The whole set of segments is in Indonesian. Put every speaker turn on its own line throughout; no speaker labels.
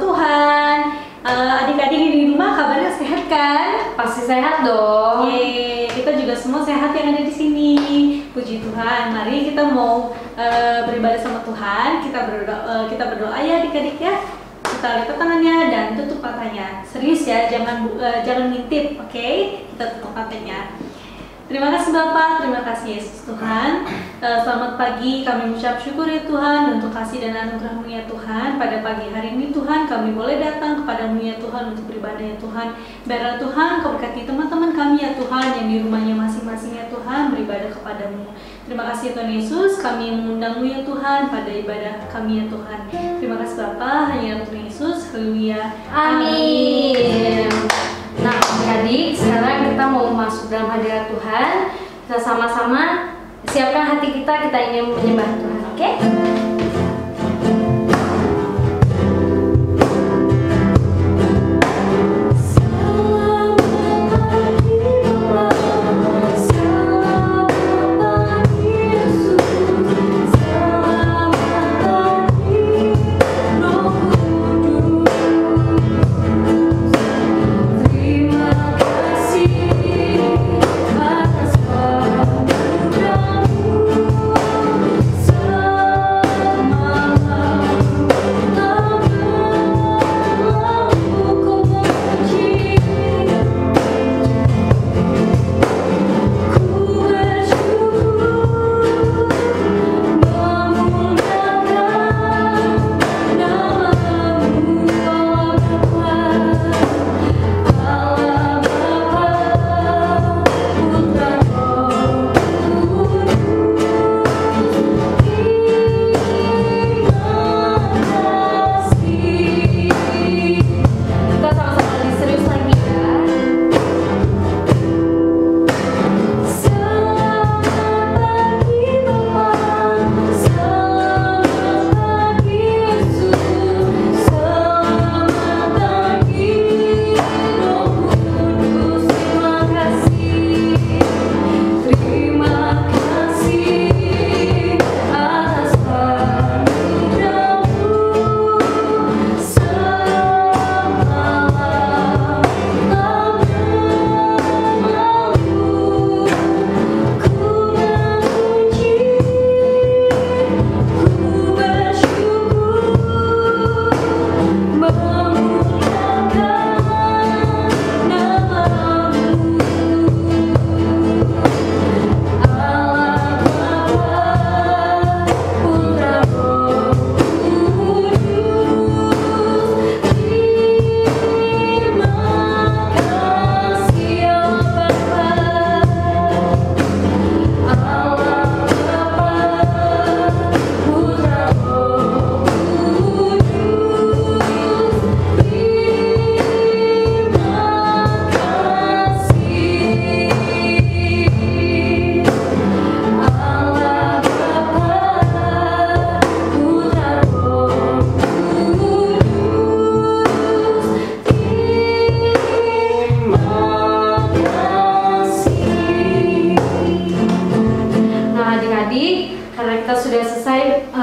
Tuhan. Adik-adik di rumah kabarnya sehat kan?
Pasti sehat dong.
Yeay, kita juga semua sehat yang ada di sini. Puji Tuhan. Mari kita mau beribadah sama Tuhan. Kita berdoa ya adik-adik ya. Kita lipat tangannya dan tutup matanya. Serius ya, jangan ngintip, oke? Kita tutup matanya. Terima kasih Bapak, terima kasih Yesus Tuhan. Selamat pagi, kami mengucap syukur ya Tuhan untuk kasih dan anugerah-Mu ya Tuhan. Pada pagi hari ini Tuhan, kami boleh datang kepada-Mu ya Tuhan untuk beribadah ya Tuhan. Biarlah Tuhan Kau berkati teman-teman kami ya Tuhan yang di rumahnya masing-masing ya Tuhan beribadah kepada-Mu. Terima kasih Tuhan Yesus, kami mengundang-Mu ya Tuhan pada ibadah kami ya Tuhan. Terima kasih Bapak, hanya dalam Tuhan Yesus, haleluya.
Amin. Nah, adik-adik, sekarang kita mau masuk dalam hadirat Tuhan. Kita sama-sama siapkan hati kita ingin menyembah Tuhan, oke?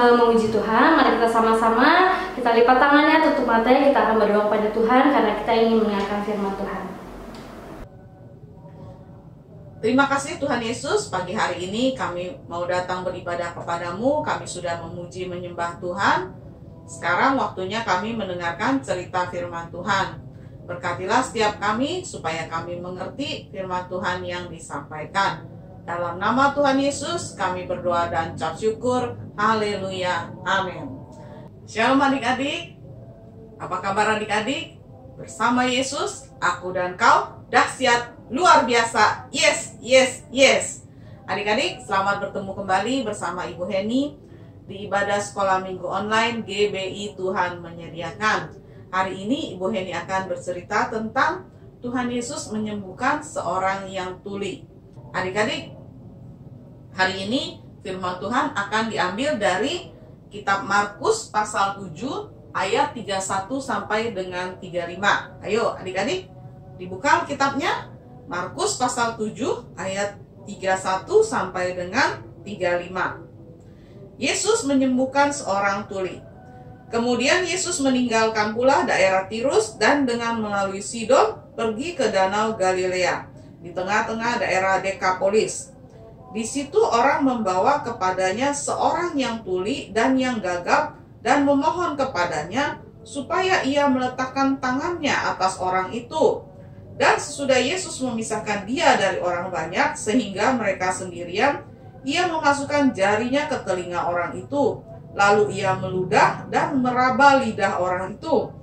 Memuji Tuhan, mari kita sama-sama kita lipat tangannya, tutup matanya, kita akan berdoa pada Tuhan karena kita ingin mendengarkan firman Tuhan.
Terima kasih Tuhan Yesus, pagi hari ini kami mau datang beribadah kepadamu. Kami sudah memuji menyembah Tuhan. Sekarang waktunya kami mendengarkan cerita firman Tuhan. Berkatilah setiap kami supaya kami mengerti firman Tuhan yang disampaikan. Dalam nama Tuhan Yesus kami berdoa dan ucap syukur. Haleluya. Amin. Shalom adik-adik. Apa kabar adik-adik? Bersama Yesus, aku dan kau dahsyat, luar biasa. Yes, yes, yes. Adik-adik, selamat bertemu kembali bersama Ibu Heni di ibadah sekolah minggu online GBI Tuhan Menyediakan. Hari ini Ibu Heni akan bercerita tentang Tuhan Yesus menyembuhkan seorang yang tuli. Adik-adik, hari ini firman Tuhan akan diambil dari kitab Markus pasal 7 ayat 31 sampai dengan 35. Ayo adik-adik, dibuka kitabnya. Markus pasal 7 ayat 31 sampai dengan 35. Yesus menyembuhkan seorang tuli. Kemudian Yesus meninggalkan pula daerah Tirus dan dengan melalui Sidon pergi ke Danau Galilea di tengah-tengah daerah Dekapolis. Di situ orang membawa kepadanya seorang yang tuli dan yang gagap dan memohon kepadanya supaya ia meletakkan tangannya atas orang itu. Dan sesudah Yesus memisahkan dia dari orang banyak sehingga mereka sendirian, ia memasukkan jarinya ke telinga orang itu. Lalu ia meludah dan meraba lidah orang itu.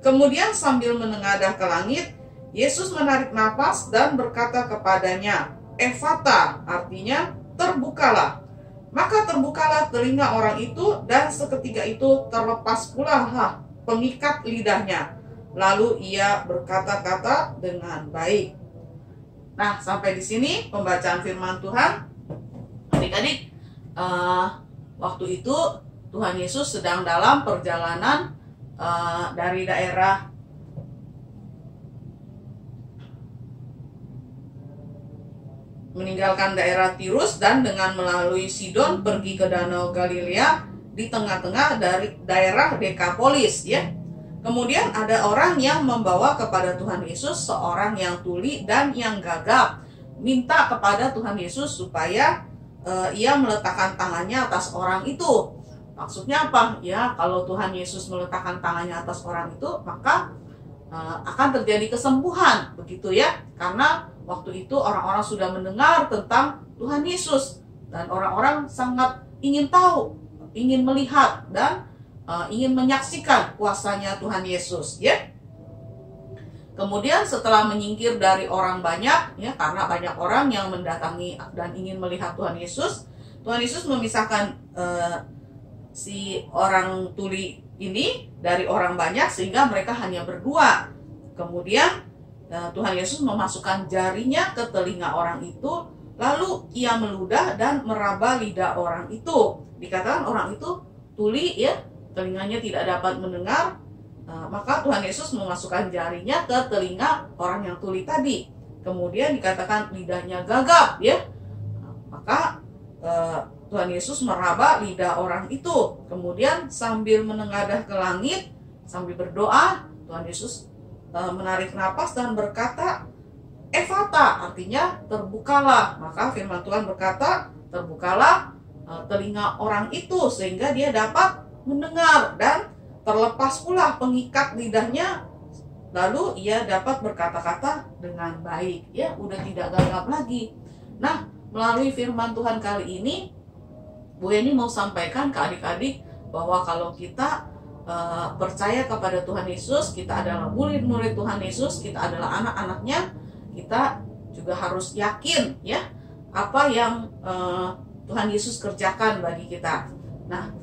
Kemudian sambil menengadah ke langit, Yesus menarik napas dan berkata kepadanya, "Efata," artinya terbukalah. Maka terbukalah telinga orang itu dan seketika itu terlepas pula pengikat lidahnya. Lalu ia berkata-kata dengan baik. Nah, sampai di sini pembacaan firman Tuhan. Adik-adik, waktu itu Tuhan Yesus sedang dalam perjalanan dari daerah meninggalkan daerah Tirus dan dengan melalui Sidon pergi ke Danau Galilea di tengah-tengah dari daerah Dekapolis, ya. Kemudian ada orang yang membawa kepada Tuhan Yesus seorang yang tuli dan yang gagap, minta kepada Tuhan Yesus supaya ia meletakkan tangannya atas orang itu. Maksudnya apa? Ya, kalau Tuhan Yesus meletakkan tangannya atas orang itu, maka akan terjadi kesembuhan, begitu ya. Karena waktu itu orang-orang sudah mendengar tentang Tuhan Yesus dan orang-orang sangat ingin tahu, ingin melihat dan ingin menyaksikan kuasanya Tuhan Yesus, ya. Kemudian setelah menyingkir dari orang banyak, ya, karena banyak orang yang mendatangi dan ingin melihat Tuhan Yesus memisahkan si orang tuli ini dari orang banyak sehingga mereka hanya berdua. Kemudian Tuhan Yesus memasukkan jarinya ke telinga orang itu, lalu ia meludah dan meraba lidah orang itu. Dikatakan orang itu tuli, ya, telinganya tidak dapat mendengar. Maka Tuhan Yesus memasukkan jarinya ke telinga orang yang tuli tadi. Kemudian dikatakan lidahnya gagap, ya. Maka Tuhan Yesus meraba lidah orang itu. Kemudian sambil menengadah ke langit, sambil berdoa, Tuhan Yesus menarik napas dan berkata, "Efata," artinya terbukalah. Maka firman Tuhan berkata, terbukalah telinga orang itu sehingga dia dapat mendengar dan terlepas pula pengikat lidahnya, lalu ia dapat berkata-kata dengan baik, ya, udah tidak gagap lagi. Nah, melalui firman Tuhan kali ini, Bu Eni mau sampaikan ke adik-adik bahwa kalau kita percaya kepada Tuhan Yesus, kita adalah murid-murid Tuhan Yesus, kita adalah anak-anaknya, kita juga harus yakin, ya, apa yang Tuhan Yesus kerjakan bagi kita. Nah,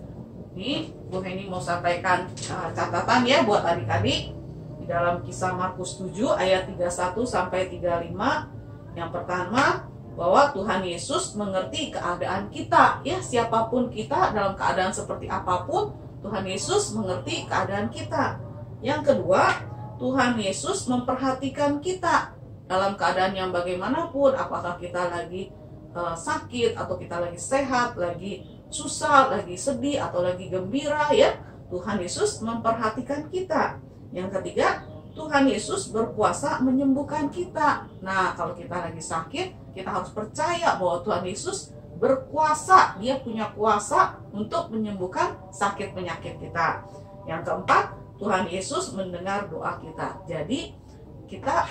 ini Bu Eni mau sampaikan catatan, ya, buat adik-adik di dalam Kisah Markus 7 ayat 31 sampai 35. Yang pertama, bahwa Tuhan Yesus mengerti keadaan kita, ya, siapapun kita dalam keadaan seperti apapun, Tuhan Yesus mengerti keadaan kita. Yang kedua, Tuhan Yesus memperhatikan kita dalam keadaan yang bagaimanapun, apakah kita lagi sakit atau kita lagi sehat, lagi susah, lagi sedih atau lagi gembira, ya, Tuhan Yesus memperhatikan kita. Yang ketiga, Tuhan Yesus berkuasa menyembuhkan kita. Nah, kalau kita lagi sakit, kita harus percaya bahwa Tuhan Yesus berkuasa, dia punya kuasa untuk menyembuhkan sakit penyakit kita. Yang keempat, Tuhan Yesus mendengar doa kita. Jadi kita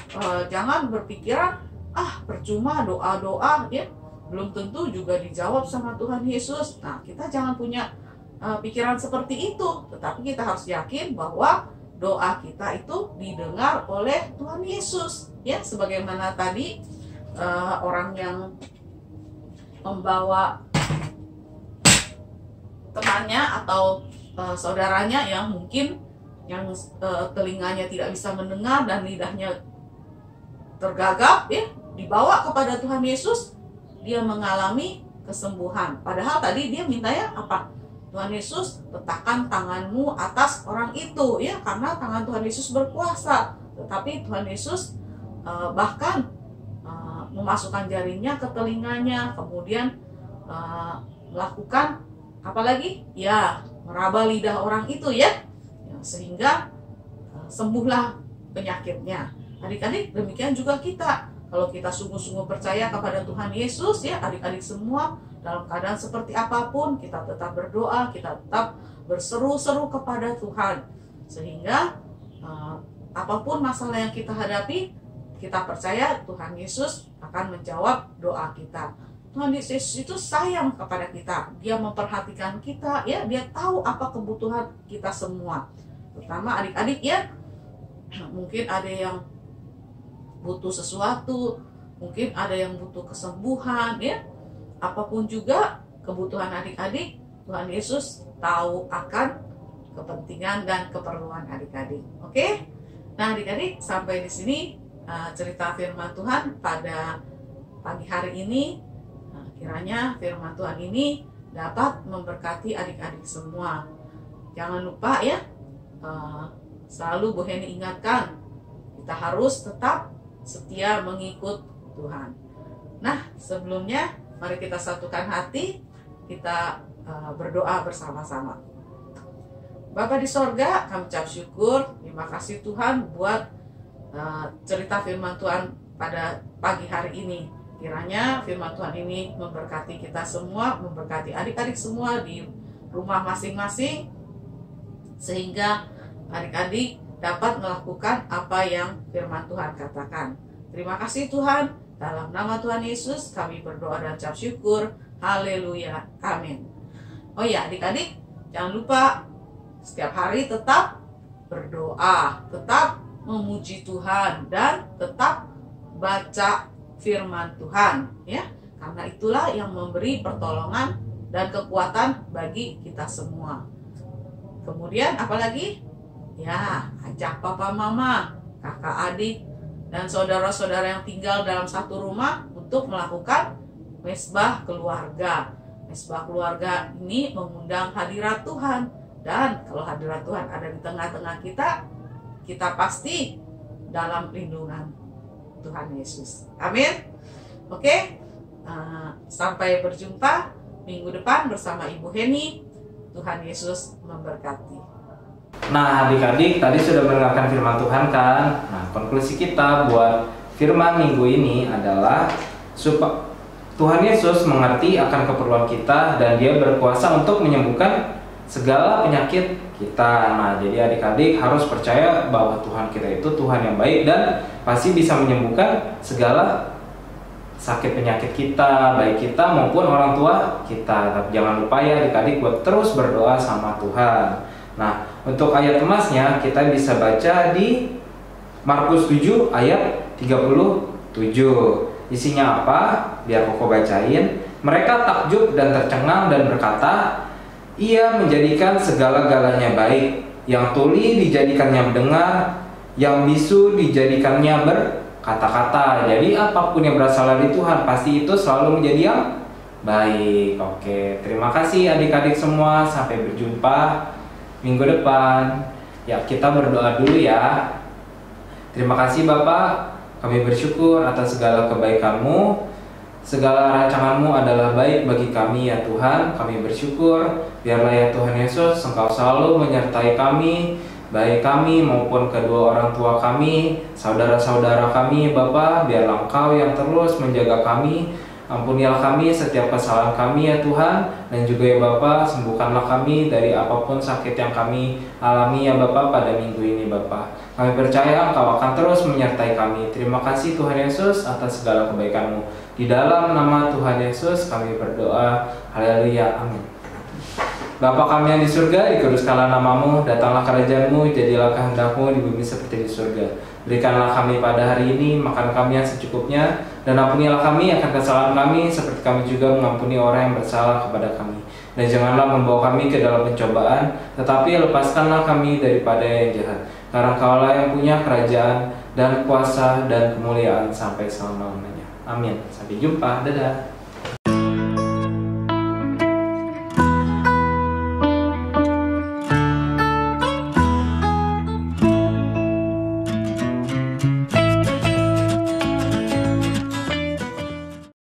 jangan berpikiran, percuma doa-doa, ya, belum tentu juga dijawab sama Tuhan Yesus. Nah, kita jangan punya pikiran seperti itu, tetapi kita harus yakin bahwa doa kita itu didengar oleh Tuhan Yesus, ya, sebagaimana tadi orang yang membawa temannya atau saudaranya yang mungkin telinganya tidak bisa mendengar dan lidahnya tergagap, ya, dibawa kepada Tuhan Yesus, dia mengalami kesembuhan. Padahal tadi dia mintanya apa? Tuhan Yesus, letakkan tanganmu atas orang itu, ya, karena tangan Tuhan Yesus berkuasa. Tetapi Tuhan Yesus bahkan memasukkan jarinya ke telinganya, kemudian melakukan apa lagi? Ya, meraba lidah orang itu ya, sehingga sembuhlah penyakitnya. Adik-adik, demikian juga kita. Kalau kita sungguh-sungguh percaya kepada Tuhan Yesus ya, adik-adik semua, dalam keadaan seperti apapun, kita tetap berdoa, kita tetap berseru-seru kepada Tuhan. Sehingga apapun masalah yang kita hadapi, kita percaya Tuhan Yesus akan menjawab doa kita. Tuhan Yesus itu sayang kepada kita. Dia memperhatikan kita ya, dia tahu apa kebutuhan kita semua. Terutama adik-adik ya. Mungkin ada yang butuh sesuatu, mungkin ada yang butuh kesembuhan ya. Apapun juga kebutuhan adik-adik, Tuhan Yesus tahu akan kepentingan dan keperluan adik-adik. Oke? Nah, adik-adik, sampai di sini cerita firman Tuhan pada pagi hari ini. Kiranya firman Tuhan ini dapat memberkati adik-adik semua. Jangan lupa ya, selalu Bu Heni ingatkan, kita harus tetap setia mengikut Tuhan. Nah, sebelumnya mari kita satukan hati, kita berdoa bersama-sama. Bapa di sorga, kami ucap syukur, terima kasih Tuhan buat cerita firman Tuhan pada pagi hari ini. Kiranya firman Tuhan ini memberkati kita semua, memberkati adik-adik semua di rumah masing-masing, sehingga adik-adik dapat melakukan apa yang firman Tuhan katakan. Terima kasih Tuhan, dalam nama Tuhan Yesus kami berdoa dan ucap syukur. Haleluya, amin. Oh ya adik-adik, jangan lupa setiap hari tetap berdoa, tetap memuji Tuhan, dan tetap baca firman Tuhan ya, karena itulah yang memberi pertolongan dan kekuatan bagi kita semua. Kemudian apalagi? Ya, ajak papa mama, kakak adik, dan saudara-saudara yang tinggal dalam satu rumah untuk melakukan mesbah keluarga. Mesbah keluarga ini mengundang hadirat Tuhan, dan kalau hadirat Tuhan ada di tengah-tengah kita, kita pasti dalam lindungan Tuhan Yesus. Amin. Oke, sampai berjumpa minggu depan bersama Ibu Heni. Tuhan Yesus memberkati.
Nah, adik-adik tadi sudah mendengarkan firman Tuhan kan? Nah, konklusi kita buat firman minggu ini adalah supaya Tuhan Yesus mengerti akan keperluan kita dan Dia berkuasa untuk menyembuhkan segala penyakit kita. Nah, jadi adik-adik harus percaya bahwa Tuhan kita itu Tuhan yang baik dan pasti bisa menyembuhkan segala sakit penyakit kita, baik kita maupun orang tua kita. Tapi jangan lupa ya adik-adik buat terus berdoa sama Tuhan. Nah, untuk ayat emasnya kita bisa baca di Markus 7 ayat 37. Isinya apa? Biar Koko bacain. Mereka takjub dan tercengang dan berkata, Ia menjadikan segala-galanya baik, yang tuli dijadikannya mendengar, yang bisu dijadikannya berkata-kata. Jadi apapun yang berasal dari Tuhan pasti itu selalu menjadi yang baik. Oke, terima kasih adik-adik semua. Sampai berjumpa minggu depan. Ya, kita berdoa dulu ya. Terima kasih Bapak, kami bersyukur atas segala kebaikan-Mu. Segala rancangan-Mu adalah baik bagi kami ya Tuhan. Kami bersyukur, biarlah ya Tuhan Yesus Engkau selalu menyertai kami, baik kami maupun kedua orang tua kami, saudara-saudara kami Bapa. Biarlah Engkau yang terus menjaga kami. Ampunilah kami setiap kesalahan kami ya Tuhan. Dan juga ya Bapa, sembuhkanlah kami dari apapun sakit yang kami alami ya Bapa pada minggu ini Bapa. Kami percaya Engkau akan terus menyertai kami. Terima kasih Tuhan Yesus atas segala kebaikan-Mu. Di dalam nama Tuhan Yesus kami berdoa. Haleluya, amin. Bapa kami yang di surga, dikuduskanlah nama-Mu, datanglah kerajaan-Mu, jadilah kehendak-Mu di bumi seperti di surga. Berikanlah kami pada hari ini makan kami yang secukupnya, dan ampunilah kami akan kesalahan kami, seperti kami juga mengampuni orang yang bersalah kepada kami. Dan janganlah membawa kami ke dalam pencobaan, tetapi lepaskanlah kami daripada yang jahat. Karena Engkaulah yang punya kerajaan dan kuasa dan kemuliaan sampai selama-lamanya. Amin. Sampai jumpa. Dadah.